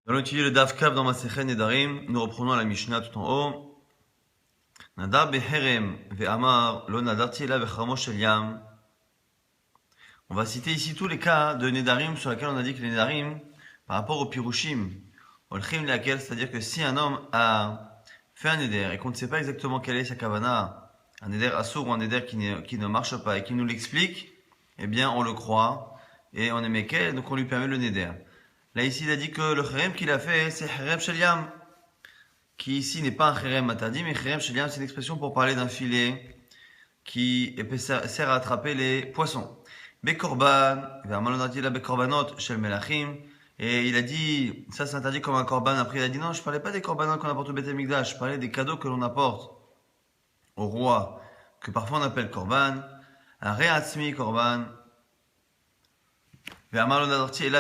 Nous allons étudier le Daf Kav dans Masechet Nedarim. Nous reprenons la Mishnah tout en haut. Nadar beherem ve'amar lo nadarti ela bechamo shel yam. On va citer ici tous les cas de Nedarim sur lesquels on a dit que les Nedarim, par rapport au Pirushim, olchim leakel, c'est-à-dire que si un homme a fait un Neder et qu'on ne sait pas exactement quelle est sa kavana, un Neder assour ou un Neder qui ne marche pas et qui nous l'explique, eh bien on le croit et on est mekel, donc on lui permet le Neder. Là, ici, il a dit que le kherem qu'il a fait, c'est kherem shel yam, qui ici n'est pas un kherem matadi, mais kherem shel yam, c'est une expression pour parler d'un filet qui sert à attraper les poissons. Bekorban, la bekorbanot shel melachim, et il a dit, ça c'est interdit comme un korban. Après, il a dit non, je parlais pas des korbanot qu'on apporte au Beth Amikdash, je parlais des cadeaux que l'on apporte au roi, que parfois on appelle korban, un re'atzmi korban. S'il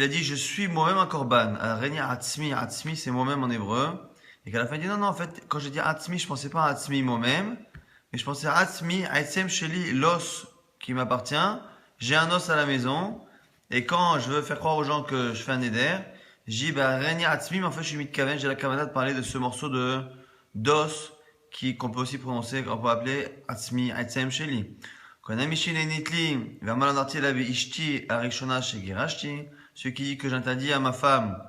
a dit je suis moi-même un korban, atzmi c'est moi-même en hébreu, et qu'à la fin il dit non, en fait, quand je dis atzmi, je pensais pas à atzmi moi-même, mais je pensais à atzmi, atzem sheli, l'os qui m'appartient, j'ai un os à la maison, et quand je veux faire croire aux gens que je fais un éder, je dis reni atzmi, mais en fait je suis mitkaven, j'ai la kavana de parler de ce morceau d'os qu'on peut aussi prononcer, qu'on peut appeler Atzmi, Atzem Sheli. Celui qui dit que j'interdis à ma femme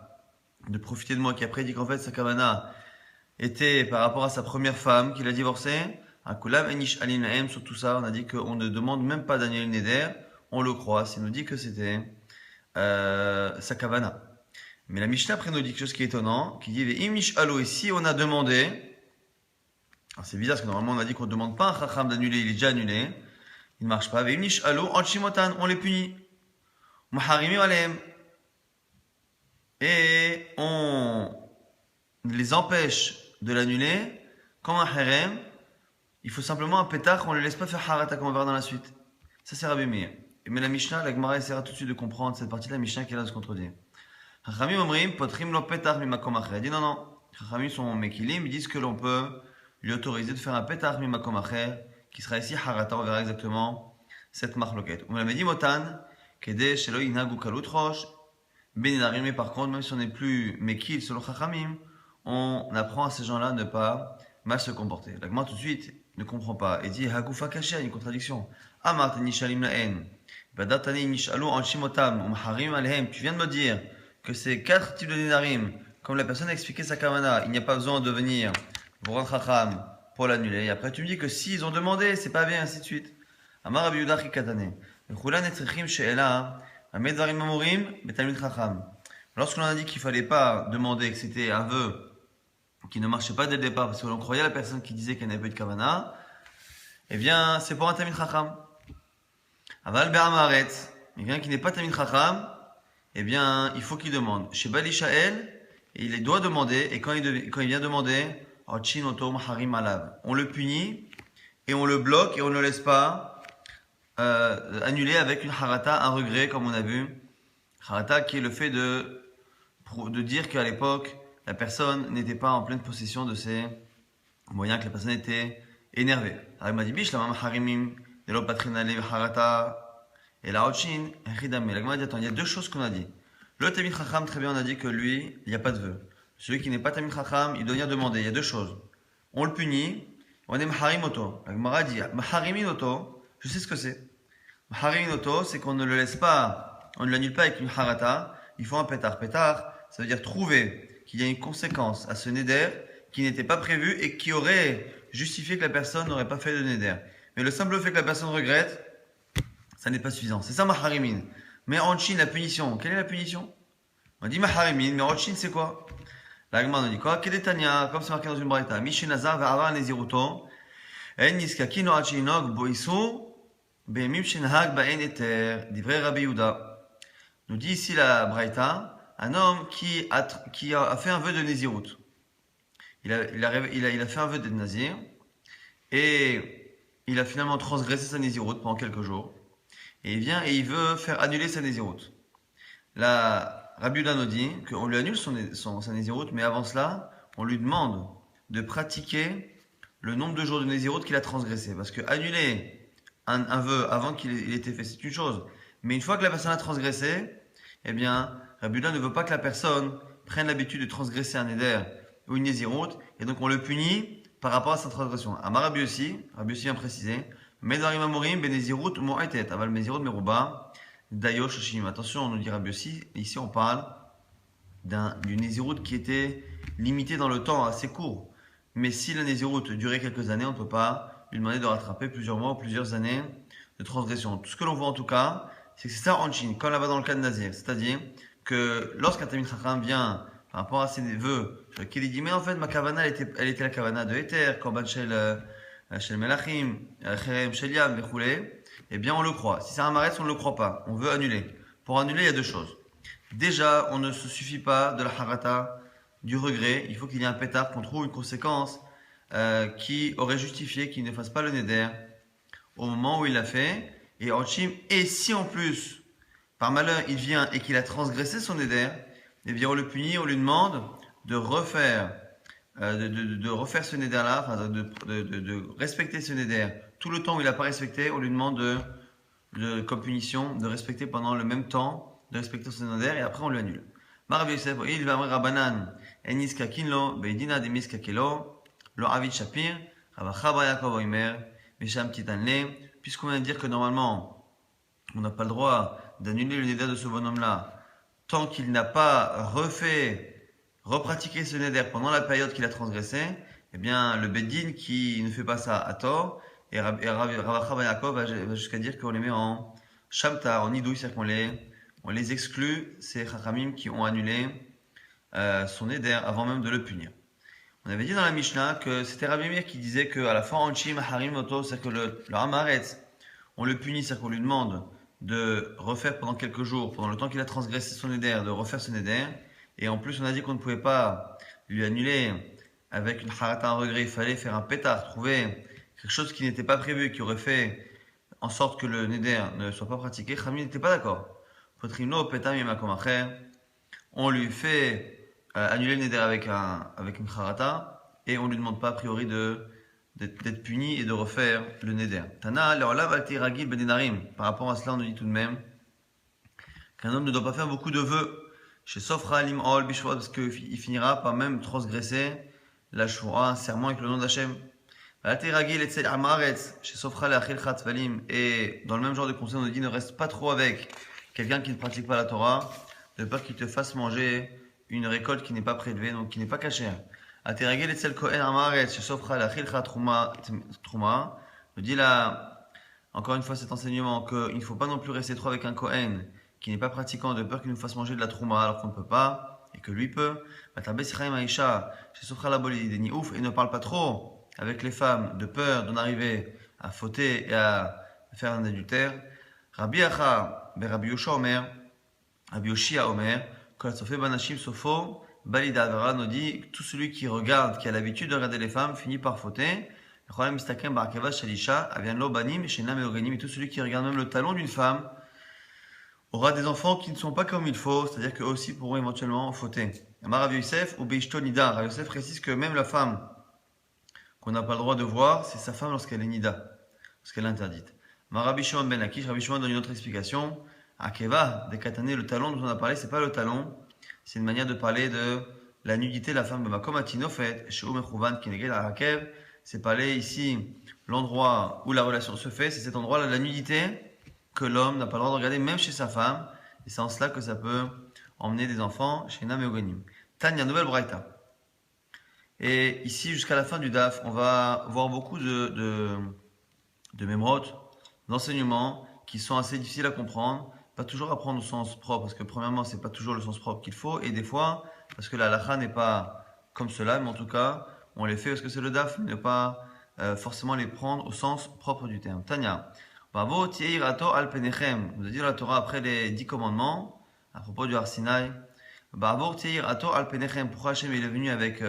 de profiter de moi, qui après dit qu'en fait sa kavana était par rapport à sa première femme qu'il a divorcée, sur tout ça, on a dit qu'on ne demande même pas Daniel Neder, on le croit, s'il nous dit que c'était sa kavana. Mais la Mishnah après nous dit quelque chose qui est étonnant, qui dit et si on a demandé, alors c'est bizarre parce que normalement on a dit qu'on ne demande pas un chacham d'annuler, il est déjà annulé. Il ne marche pas. On les punit. Et on les empêche de l'annuler. Comme un harem, il faut simplement un pétard, on ne les laisse pas faire harata comme on verra dans la suite. Ça c'est Rabbi Meir. Mais la Mishnah, la Gemara essaiera tout de suite de comprendre cette partie de la Mishnah qui est là de se contredire. Chachamim omrim potrim lo pétard mimakom acher. Il dit non. Chachamim sont mekilim, ils disent que l'on peut lui autoriser de faire un pétard mimakom acher, qui sera ici harata, on verra exactement cette marloquette. On l'avait dit motan, kede shelo inagu kalut rosh, benedarim, mais par contre, même si on n'est plus mekil selon chachamim, on apprend à ces gens-là de ne pas mal se comporter. La Gemara tout de suite ne comprend pas et dit hagufa kacher, il y a une contradiction. Amart nishalim laen, badatani nishalu anshimotam, umharim alhem, tu viens de me dire que ces 4 types de nedarim, comme la personne a expliqué sa kavana, il n'y a pas besoin de venir voir chacham pour l'annuler. Et après tu me dis que s'ils ont demandé, c'est pas bien, ainsi de suite. Amar Rabbi Yehuda chikatane. Lorsqu'on a dit qu'il fallait pas demander, que c'était un vœu qui ne marchait pas dès le départ, parce que l'on croyait à la personne qui disait qu'elle n'avait pas eu de kavana, eh bien, c'est pour un tamid chacham. Aval be'amaretz, quelqu'un qui n'est pas tamid chacham, eh bien, il faut qu'il demande. Chez Bali Shael, il doit demander, et quand il vient demander, on le punit, et on le bloque, et on ne le laisse pas annuler avec une harata, un regret, comme on a vu. Harata qui est le fait de dire qu'à l'époque, la personne n'était pas en pleine possession de ses moyens, que la personne était énervée. Alors il m'a dit, bish, la maman harimim, de l'opatrinale, harata, et la Hochin, Ridame. La Gemara dit, attends, il y a 2 choses qu'on a dit. Le Tamid Chacham, très bien, on a dit que lui, il n'y a pas de vœu. Celui qui n'est pas Tamid Chacham, il doit venir demander. Il y a 2 choses. On le punit, on est Maharimoto. La Gemara dit, Mahariminoto, je sais ce que c'est. Mahariminoto, c'est qu'on ne le laisse pas, on ne l'annule pas avec une harata, il faut un pétard. Pétard, ça veut dire trouver qu'il y a une conséquence à ce neder qui n'était pas prévu et qui aurait justifié que la personne n'aurait pas fait de neder. Mais le simple fait que la personne regrette, ça n'est pas suffisant. C'est ça maharimin. Mais en Chine, la punition, quelle est la punition? On dit maharimin, mais en Chine, c'est quoi? La Gemara nous dit quoi? Kedetania, comme c'est marqué dans une braïta. Mishenazar va avoir neziruto. En niskaki no achinog boisu. Be'emim shenhag ba'en eter. Divrei Rabbi Yehuda. Nous dit ici la braïta, un homme qui a fait un vœu de nezirut. Il a fait un vœu de nazir. Et il a finalement transgressé sa nezirut pendant quelques jours. Et il vient et il veut faire annuler sa nézirut. La Rabbi Yehuda nous dit qu'on lui annule sa nézirut, mais avant cela, on lui demande de pratiquer le nombre de jours de nézirut qu'il a transgressé. Parce que annuler un vœu avant qu'il ait été fait, c'est une chose. Mais une fois que la personne a transgressé, eh bien, Rabbi Yehuda ne veut pas que la personne prenne l'habitude de transgresser un neder ou une nésiroute, et donc on le punit par rapport à sa transgression. Amar Rabbi Yossi vient préciser, Medarim Amorim benezirut mu'etet, aval mezirut meruba, dayo shoshim. Attention, on nous dit Rabbi Yossi, ici on parle d'une nésiroute qui était limitée dans le temps, assez court. Mais si la nésiroute durait quelques années, on ne peut pas lui demander de rattraper plusieurs mois ou plusieurs années de transgression. Tout ce que l'on voit en tout cas, c'est que c'est ça en Chine, comme là-bas dans le cas de Nazir. C'est-à-dire que lorsqu'un Tamid Chacham vient par rapport à ses vœux, qu'il dit, mais en fait, ma kavana, elle était la kavana de Ether, Korban Shel Melachim, Cherem Shel Yam, Vechoulé, eh bien on le croit. Si c'est un maretz, on ne le croit pas. On veut annuler. Pour annuler, il y a deux choses. Déjà, on ne se suffit pas de la harata, du regret. Il faut qu'il y ait un pétard, qu'on trouve une conséquence qui aurait justifié qu'il ne fasse pas le neder au moment où il l'a fait. Et en chim, et si en plus, par malheur, il vient et qu'il a transgressé son neder, eh bien on le punit, on lui demande de refaire, de refaire ce neder-là, enfin de respecter ce neder. Tout le temps où il n'a pas respecté, on lui demande comme punition de respecter pendant le même temps, de respecter son neder, et après on lui annule. Rabbi Yosef, il va amri Rabbanan, enis kakinlo, beidina demis kakelo, lo avid shapir, Rabba Yaakov oimer, mesham titanle. Puisqu'on vient de dire que normalement, on n'a pas le droit d'annuler le neder de ce bonhomme-là, tant qu'il n'a pas repratiqué ce neder pendant la période qu'il a transgressé, eh bien, le Beddin qui ne fait pas ça à tort, et Rabba Yaakov va jusqu'à dire qu'on les met en shamtar, en idouille, c'est-à-dire on les exclut, ces chachamim qui ont annulé son neder avant même de le punir. On avait dit dans la Mishnah que c'était Rabbi Meir qui disait qu'à la fin, Anchim Harim Oto, c'est-à-dire que le Hamaretz, on le punit, c'est-à-dire qu'on lui demande de refaire pendant quelques jours, pendant le temps qu'il a transgressé son neder, de refaire ce neder. Et en plus, on a dit qu'on ne pouvait pas lui annuler avec une harata, un regret. Il fallait faire un pétard, trouver quelque chose qui n'était pas prévu, qui aurait fait en sorte que le neder ne soit pas pratiqué. Chami n'était pas d'accord. Potrino, pétam, yemakomacher. On lui fait annuler le neder avec une harata et on ne lui demande pas a priori d'être puni et de refaire le neder. Tana, le'olav alti ragil bedenarim. Par rapport à cela, on nous dit tout de même qu'un homme ne doit pas faire beaucoup de vœux chez Sofra Lim'ol Bishvat parce qu'il finira par même transgresser la shura, un serment avec le nom d'Hachem. Alti ragil etzel amaretz chez Sofra le'achil chat valim. Et dans le même genre de conseil, on nous dit ne reste pas trop avec quelqu'un qui ne pratique pas la Torah, de peur qu'il te fasse manger une récolte qui n'est pas prélevée, donc qui n'est pas cachée. Ateragel etzel kohen amaretz shesofra lachilcha truma. Nous dit là, encore une fois cet enseignement, qu'il ne faut pas non plus rester trop avec un kohen qui n'est pas pratiquant de peur qu'il nous fasse manger de la trouma alors qu'on ne peut pas et que lui peut. Matabesichaim aisha shesofra la boli des niouf et ne parle pas trop avec les femmes de peur d'en arriver à fauter et à faire un adultère. Rabbi Acha Rabbi Yoshua Omer, Rabbi Yoshia Omer, Kol Sofé Banashim Sofo, Balida Avera nous dit tout celui qui regarde, qui a l'habitude de regarder les femmes, finit par fauter. Et tout celui qui regarde même le talon d'une femme aura des enfants qui ne sont pas comme il faut, c'est-à-dire qu'eux aussi pourront éventuellement fauter. Rabbi Yosef ou Beishto Nida, Rabbi Yosef précise que même la femme qu'on n'a pas le droit de voir, c'est sa femme lorsqu'elle est Nida, lorsqu'elle est interdite. Rabbi Shimon ben Lakish, Rabbi Shimon donne une autre explication. Akeva, des katané, le talon dont on a parlé, c'est pas le talon, c'est une manière de parler de la nudité de la femme. C'est parler ici, l'endroit où la relation se fait, c'est cet endroit-là, la nudité, que l'homme n'a pas le droit de regarder, même chez sa femme. Et c'est en cela que ça peut emmener des enfants chez Nam et Ogonim. Tanya, nouvelle braïta. Et ici, jusqu'à la fin du DAF, on va voir beaucoup de mémorot, d'enseignements qui sont assez difficiles à comprendre. Pas toujours apprendre au sens propre, parce que premièrement, c'est pas toujours le sens propre qu'il faut, et des fois, parce que la halakha n'est pas comme cela, mais en tout cas, on les fait parce que c'est le daf, mais ne pas forcément les prendre au sens propre du terme. Tanya, Bavo ti'ir ato al penechem. Vous avez dit la Torah après les 10 commandements, à propos du Har Sinaï. Bavo ti'ir ato al penechem. Pourquoi Hachem il est venu avec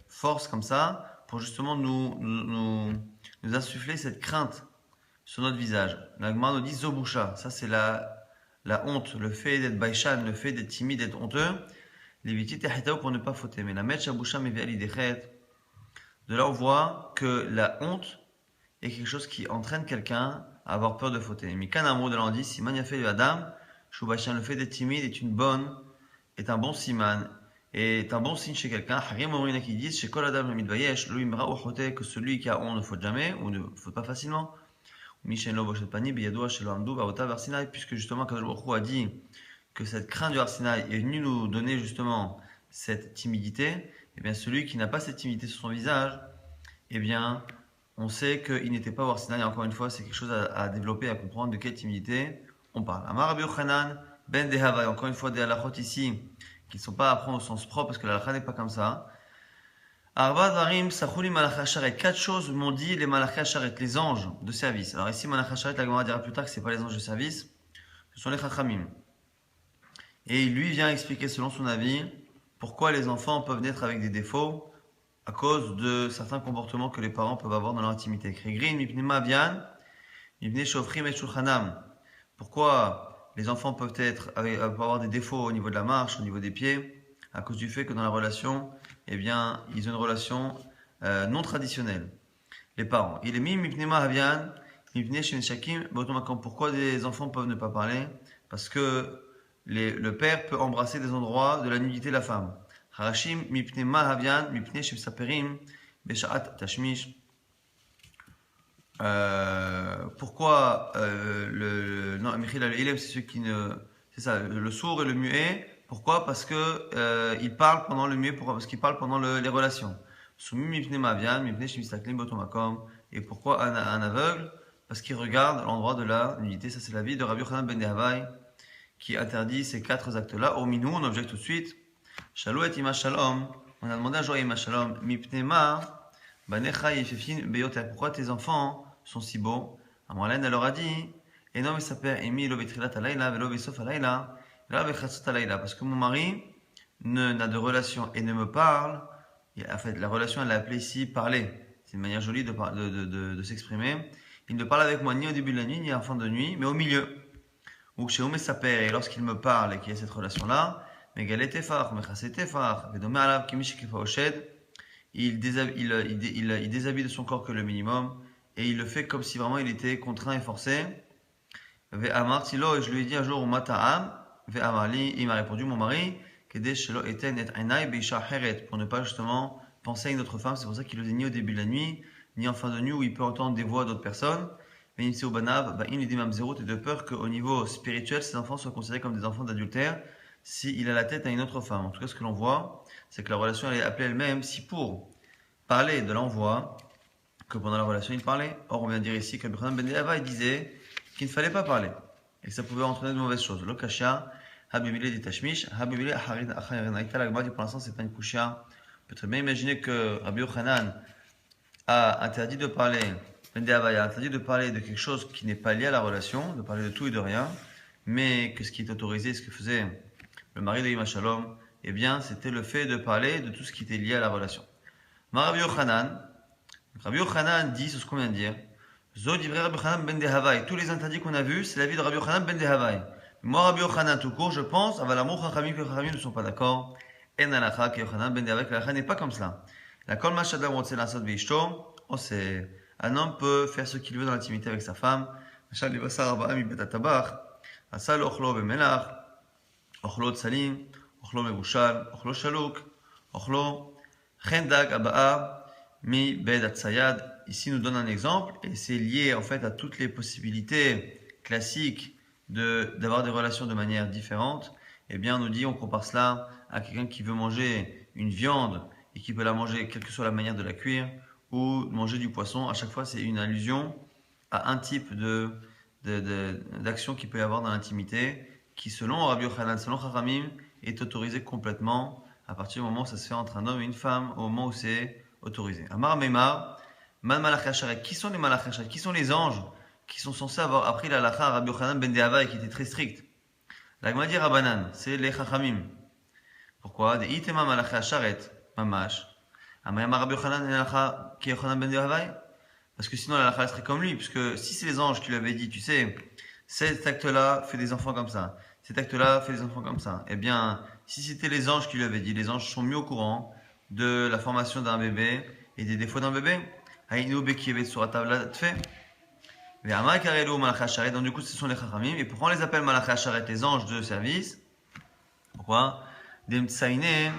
force comme ça, pour justement nous insuffler cette crainte sur notre visage. La Gemara nous dit Zobusha, ça c'est la honte, le fait d'être baïchan, le fait d'être timide, d'être honteux, les vitites et pour ne pas fauter. Mais la metcha boucha meviali dechet, de là on voit que la honte est quelque chose qui entraîne quelqu'un à avoir peur de fauter. Mikan Amrou de l'on dit, Siman Yafé le Adam, Shubachan, le fait d'être timide est un bon siman, est un bon signe chez quelqu'un. Harim Omrina qui disent, chez Kol Adam Midvayesh, Louimra ou Chote, que celui qui a honte ne faute jamais, ou ne faute pas facilement. Mishen Lo Boshet Pani, Biyadoua, chez le Hamdou, Barota, Varsinaï, puisque justement, Kadosh Baruch Hu a dit que cette crainte du Arsinaï est venue nous donner justement cette timidité, eh bien celui qui n'a pas cette timidité sur son visage, eh bien on sait qu'il n'était pas au Arsinaï. Encore une fois, c'est quelque chose à développer, à comprendre de quelle timidité on parle. Amar Rabbi Yochanan ben Dehavai, encore une fois des halachot ici qui ne sont pas à prendre au sens propre parce que la halakha n'est pas comme ça. Arba Dvarim Sachuli Malachei Hasharet, quatre choses m'ont dit les Malachei Hasharet, les anges de service. Alors ici Malachei Hasharet, la Gemara dira plus tard que ce n'est pas les anges de service, ce sont les Chachamim. Et lui vient expliquer selon son avis pourquoi les enfants peuvent naître avec des défauts à cause de certains comportements que les parents peuvent avoir dans leur intimité. Pourquoi les enfants peuvent avoir des défauts au niveau de la marche, au niveau des pieds, à cause du fait que dans la relation, eh bien, ils ont une relation non traditionnelle. Les parents. Il est mis pourquoi des enfants peuvent ne pas parler? Parce que le père peut embrasser des endroits de la nudité de la femme. Harashim mipne mahavian mipne shemsaperim beshaat tashmish. Pourquoi non, Michel al-Ilem, c'est ceux qui ne, c'est ça, le sourd et le muet. Pourquoi? Parce que il parle pendant le muet, parce qu'il parle pendant les relations. Soumi mipne mahavian mipne shemstaklim botomakom. Et pourquoi un aveugle? Parce qu'il regarde l'endroit de la nudité. Ça, c'est la vie de Rabbi Yochanan ben Dehavai, qui interdit ces quatre actes-là. Au minou, on objecte tout de suite. Shalom et ima shalom. On a demandé à Joël ima shalom. Mipnema banecha yefefin beyoter. Pourquoi tes enfants sont si beaux? Amralen, elle leur a dit. Et non, mais ça perd emi lo betrilat alayla velo besof alayla velo bechatzot alayla. Parce que mon mari n'a de relation et ne me parle. En fait, la relation, elle l'a appelée ici parler. C'est une manière jolie de s'exprimer. Il ne parle avec moi ni au début de la nuit, ni à la fin de nuit, mais au milieu. Ou chez Oumé Saper, et lorsqu'il me parle et qu'il y a cette relation-là, il déshabille de son corps que le minimum, et il le fait comme si vraiment il était contraint et forcé. Et je lui ai dit un jour, il m'a répondu, mon mari, pour ne pas justement penser à une autre femme. C'est pour ça qu'il le dit ni au début de la nuit, ni en fin de nuit où il peut entendre des voix d'autres personnes. Mais il est de peur qu'au niveau spirituel, ses enfants soient considérés comme des enfants d'adultère s'il a la tête à une autre femme. En tout cas, ce que l'on voit, c'est que la relation elle est appelée elle-même. Si pour parler de l'envoi, que pendant la relation il parlait. Or, on vient de dire ici que Rabbi Yochanan ben Dehavai il qu'il ne fallait pas parler et que ça pouvait entraîner de mauvaises choses. Le kasha, habibile dit tashmish, habibile acharin acharin. La Gemara dit pour l'instant, c'est pas une kusha. On peut très bien imaginer que Rabbi Yochanan a interdit de parler. Ben Dehavai a interdit de parler de quelque chose qui n'est pas lié à la relation, de parler de tout et de rien, mais que ce qui est autorisé, ce que faisait le mari de Ima Shalom, eh bien, c'était le fait de parler de tout ce qui était lié à la relation. Rabbi Yochanan dit, c'est ce qu'on vient de dire, Zod Ivrei Rabbi Yochanan ben Dehavai. Tous les interdits qu'on a vus, c'est la vie de Rabbi Yochanan ben Dehavai. Moi, Rabbi Yochanan tout court, je pense, Aval Amor Chachamim, que les Chachamim ne sont pas d'accord. En Alacha, que Yochanan ben Dehavai, que l'Alacha n'est pas comme cela. La Kol Mashadam Rotse Lasot Veishto, c'est un homme peut faire ce qu'il veut dans l'intimité avec sa femme. Mashal Livasar Arba'a mi Betatabach, Asal Ochlo Bemelach, Ochlo Tsalim, Ochlo Mevushal, Ochlo Shaluk, Ochlo Chendag Aba'a mi Bed Atsayad. Ici, nous donne un exemple, et c'est lié en fait à toutes les possibilités classiques d'avoir des relations de manière différente. Eh bien, on nous dit, on compare cela à quelqu'un qui veut manger une viande et qui peut la manger quelle que soit la manière de la cuire, ou manger du poisson. À chaque fois, c'est une allusion à un type d'action qu'il peut y avoir dans l'intimité, qui selon Rabbi Yochanan, selon Chachamim, est autorisé complètement à partir du moment où ça se fait entre un homme et une femme, au moment où c'est autorisé. Amar Meimar, Man Malachei Hasharet. Qui sont les Malachei Hasharet? Qui sont les anges qui sont censés avoir appris la halakha à Rabbi Yochanan ben Dehavai, qui était très strict? La Gemara dit Rabbanan, c'est les Chachamim. Pourquoi? Des Itema Malachei Hasharet, Mamash. Amayama Rabbi Yochanan et halakha qui est Yochanan ben Dehavai? Parce que sinon la halakha serait comme lui, puisque si c'est les anges qui lui avaient dit, tu sais, cet acte-là fait des enfants comme ça, cet acte-là fait des enfants comme ça, eh bien, si c'était les anges qui lui avaient dit, les anges sont mieux au courant de la formation d'un bébé et des défauts d'un bébé. Donc du coup, ce sont les chachamim. Et pourquoi on les appelle malachei hasharet, les anges de service? Pourquoi? Des mtsaïne,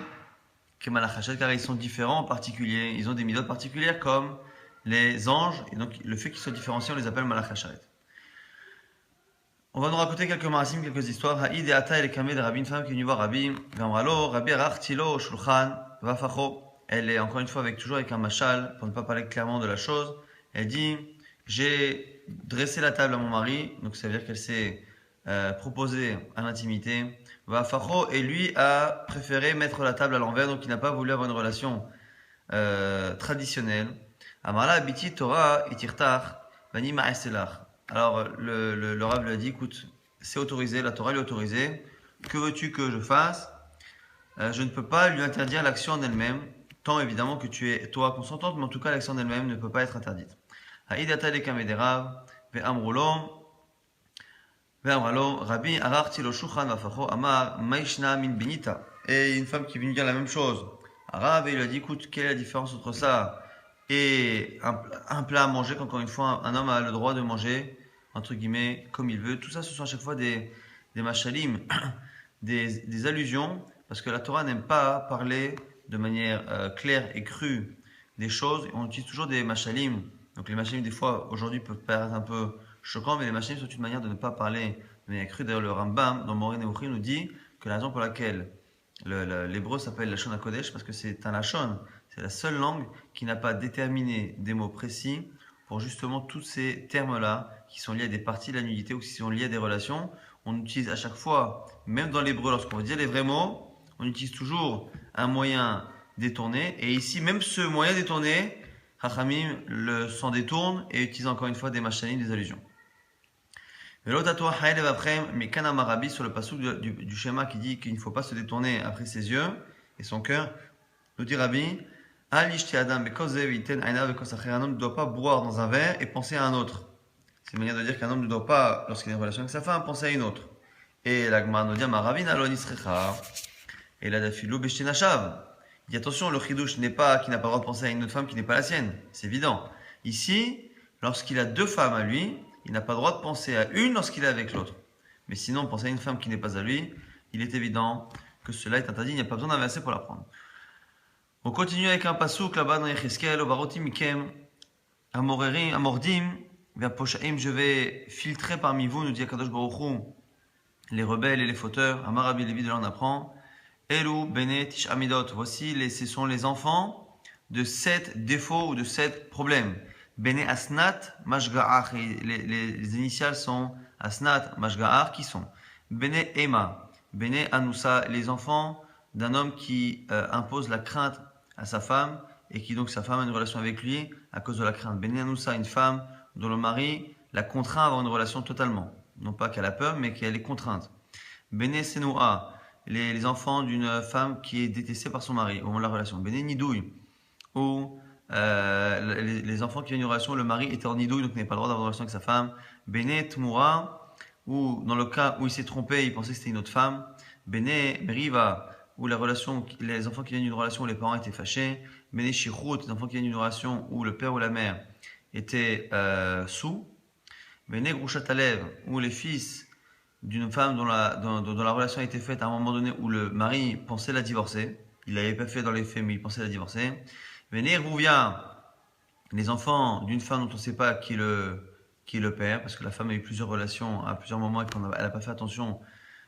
que malachei hasharet, car ils sont différents en particulier. Ils ont des midot particulières comme les anges. Et donc, le fait qu'ils soient différenciés, on les appelle malachei hasharet. On va nous raconter quelques marasim, quelques histoires. Haïd et Ata, elle est camée de Rabbi, une femme qui est venue voir Rabbi. Gamralo, Rabbi Arartilo, Shulchan, Vafacho. Elle est encore une fois toujours avec un machal, pour ne pas parler clairement de la chose. Elle dit, j'ai dressé la table à mon mari, donc ça veut dire qu'elle s'est proposée à l'intimité. Vafacho, et lui a préféré mettre la table à l'envers, donc il n'a pas voulu avoir une relation traditionnelle. Amala abiti Torah itirtach, bani ma'eselach. Alors le Rav lui a dit, écoute, c'est autorisé, la Torah lui a autorisé, que veux-tu que je fasse? Je ne peux pas lui interdire l'action en elle-même, tant évidemment que tu es toi consentante, mais en tout cas l'action en elle-même ne peut pas être interdite. Haïdata le kamederav, ve'amrulo, Rabbi ararti lo shulchan vafacho amar maishna min benita. Et une femme qui est venue dire la même chose. Arabe, il lui a dit, écoute, quelle est la différence entre ça et un plat à manger, qu'encore une fois, un homme a le droit de manger, entre guillemets, comme il veut. Tout ça, ce sont à chaque fois des machalim, des allusions, parce que la Torah n'aime pas parler de manière claire et crue des choses. On utilise toujours des machalim. Donc les machalim, des fois, aujourd'hui, peuvent paraître un peu choquants, mais les machalim sont une manière de ne pas parler de manière crue. D'ailleurs, le Rambam, dans Moreh Nevuchim, nous dit que la raison pour laquelle l'hébreu s'appelle Lachon HaKodesh, parce que c'est un Lachon, c'est la seule langue qui n'a pas déterminé des mots précis pour justement tous ces termes-là qui sont liés à des parties de la nudité ou qui sont liés à des relations. On utilise à chaque fois, même dans l'hébreu, lorsqu'on veut dire les vrais mots, on utilise toujours un moyen détourné. Et ici, même ce moyen détourné, Chachamim s'en détourne et utilise encore une fois des machanim, des allusions. Mais l'autre mais Kanamarabi sur le passouk du schéma qui dit qu'il ne faut pas se détourner après ses yeux et son cœur, nous dit Rabbi, un homme ne doit pas boire dans un verre et penser à un autre. C'est une manière de dire qu'un homme ne doit pas, lorsqu'il a une relation avec sa femme, penser à une autre. Et la Gemara nous dit, et la dafilo beshtenachav. Il dit attention, le chidouche n'est pas qu'il n'a pas le droit de penser à une autre femme qui n'est pas la sienne. C'est évident. Ici, lorsqu'il a deux femmes à lui, il n'a pas le droit de penser à une lorsqu'il est avec l'autre. Mais sinon, penser à une femme qui n'est pas à lui, il est évident que cela est interdit. Il n'y a pas besoin d'un verset pour l'apprendre. On continue avec un passouk là-bas dans Yecheskel, Ovarotim Mikem, Amordim, Verposhaim, je vais filtrer parmi vous, nous dit Akadosh Baruch Hu, les rebelles et les fauteurs. Amarabi Levi de l'en apprend. Elu Bene Tish Amidot, voici, ce sont les enfants de 7 défauts ou de 7 problèmes. Bene Asnat Mashga'ar, les initiales sont Asnat Mashga'ar, qui sont Bene Ema, Bene Anusa, les enfants d'un homme qui impose la crainte à sa femme et qui donc sa femme a une relation avec lui à cause de la crainte. Bene Anusa, une femme dont le mari la contraint à avoir une relation totalement. Non pas qu'elle a peur, mais qu'elle est contrainte. Bene Senoa, les enfants d'une femme qui est détestée par son mari au moment de la relation. Bene Nidouille, ou les enfants qui viennent d'une relation, le mari était en nidouille, donc n'avait pas le droit d'avoir une relation avec sa femme. Bene Tmoura, ou dans le cas où il s'est trompé, il pensait que c'était une autre femme. Bene Meriva, où les enfants qui viennent d'une relation où les parents étaient fâchés. Bene Shichut, les enfants qui viennent d'une relation où le père ou la mère était sous. Bene Grushatalev, où les fils d'une femme dont la relation a été faite à un moment donné où le mari pensait la divorcer. Il l'avait pas fait dans les faits, mais il pensait la divorcer. Bene Rouvia, les enfants d'une femme dont on ne sait pas qui est le père, parce que la femme a eu plusieurs relations à plusieurs moments et qu'elle n'a pas fait attention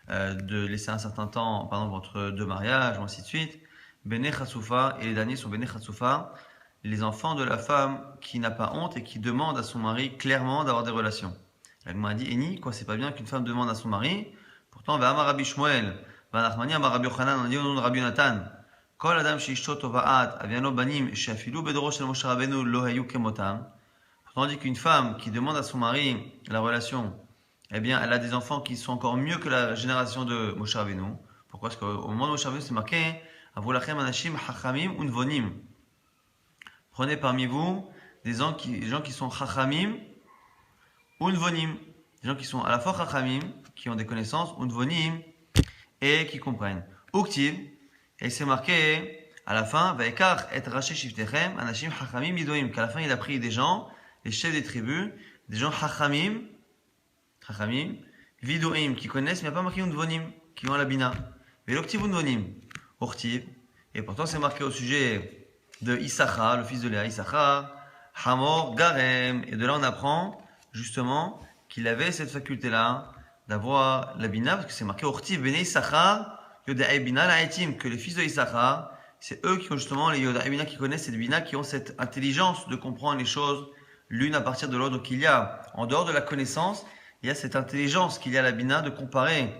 de laisser un certain temps, par exemple, entre deux mariages, ou ainsi de suite. Bene Chassoufa, et les derniers sont Bene Chassoufa, les enfants de la femme qui n'a pas honte et qui demande à son mari clairement d'avoir des relations. La Gemara a dit, Eni, quoi, c'est pas bien qu'une femme demande à son mari. Pourtant, Ve'amar Rabbi Shmuel, Ve'anachmani Amar Rabbi Yochanan, on dit au nom de Rabbi Yonatan, Kol Adam sheishto tova'at, aviano banim, she'afilu bedoro shel Moshe Rabbeinu lo hayu kemotam. Pourtant, on dit qu'une femme qui demande à son mari la relation, eh bien, elle a des enfants qui sont encore mieux que la génération de Moshe Rabbeinu. Pourquoi? Parce qu'au moment de Moshe Rabbeinu, c'est marqué, Avulachem anashim hachamim unvonim. Prenez parmi vous des gens qui sont chachamim, unvonim, des gens qui sont à la fois chachamim, qui ont des connaissances, unvonim, et qui comprennent. Uktiv, et c'est marqué à la fin, Vaikar et raché shiftechem, anashim chachamim idoim, qu'à la fin il a pris des gens, les chefs des tribus, des gens hachamim, vidoim, qui connaissent, mais il n'y a pas marqué undvonim, qui ont la bina. Veloktiv undvonim, ortiv. Et pourtant, c'est marqué au sujet de Issachar, le fils de Léa, Issachar, Hamor, Garem. Et de là, on apprend, justement, qu'il avait cette faculté-là d'avoir la bina, parce que c'est marqué ortiv, bene Issachar, Yodae bina laetim, que les fils de Issachar, c'est eux qui ont justement, les Yodae bina qui connaissent cette bina, qui ont cette intelligence de comprendre les choses l'une à partir de l'autre. Donc il y a, en dehors de la connaissance, il y a cette intelligence qu'il y a à la bina de comparer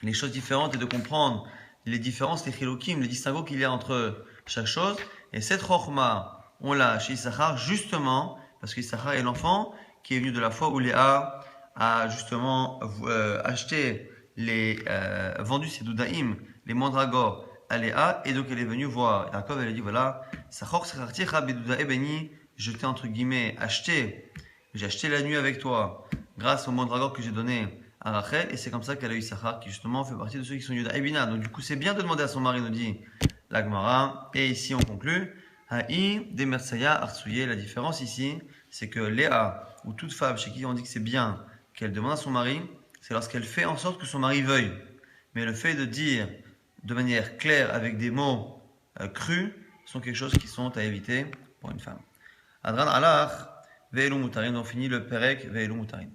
les choses différentes et de comprendre les différences, les chilokim, les distinguos qu'il y a entre chaque chose. Et cette chokhma, on l'a chez Issachar justement parce qu'Issachar est l'enfant qui est venu de la foi où Léa a justement acheté vendu ses doudaïm, les mandragores à Léa, et donc elle est venue voir Yaakov, elle a dit voilà, je t'ai entre guillemets acheté, j'ai acheté la nuit avec toi grâce au mandragore que j'ai donné à Rachel, et c'est comme ça qu'elle a eu Issachar qui justement fait partie de ceux qui sont Yuda et Bina. Donc du coup c'est bien de demander à son mari, nous dit la Gemara, et ici on conclut Haï des Mersaya Arsouye. La différence ici c'est que Léa ou toute femme chez qui on dit que c'est bien qu'elle demande à son mari, c'est lorsqu'elle fait en sorte que son mari veuille. Mais le fait de dire de manière claire avec des mots crus sont quelque chose qui sont à éviter pour une femme. Adran alach ve'elu mutarin, on finit le perek ve'elu mutarin.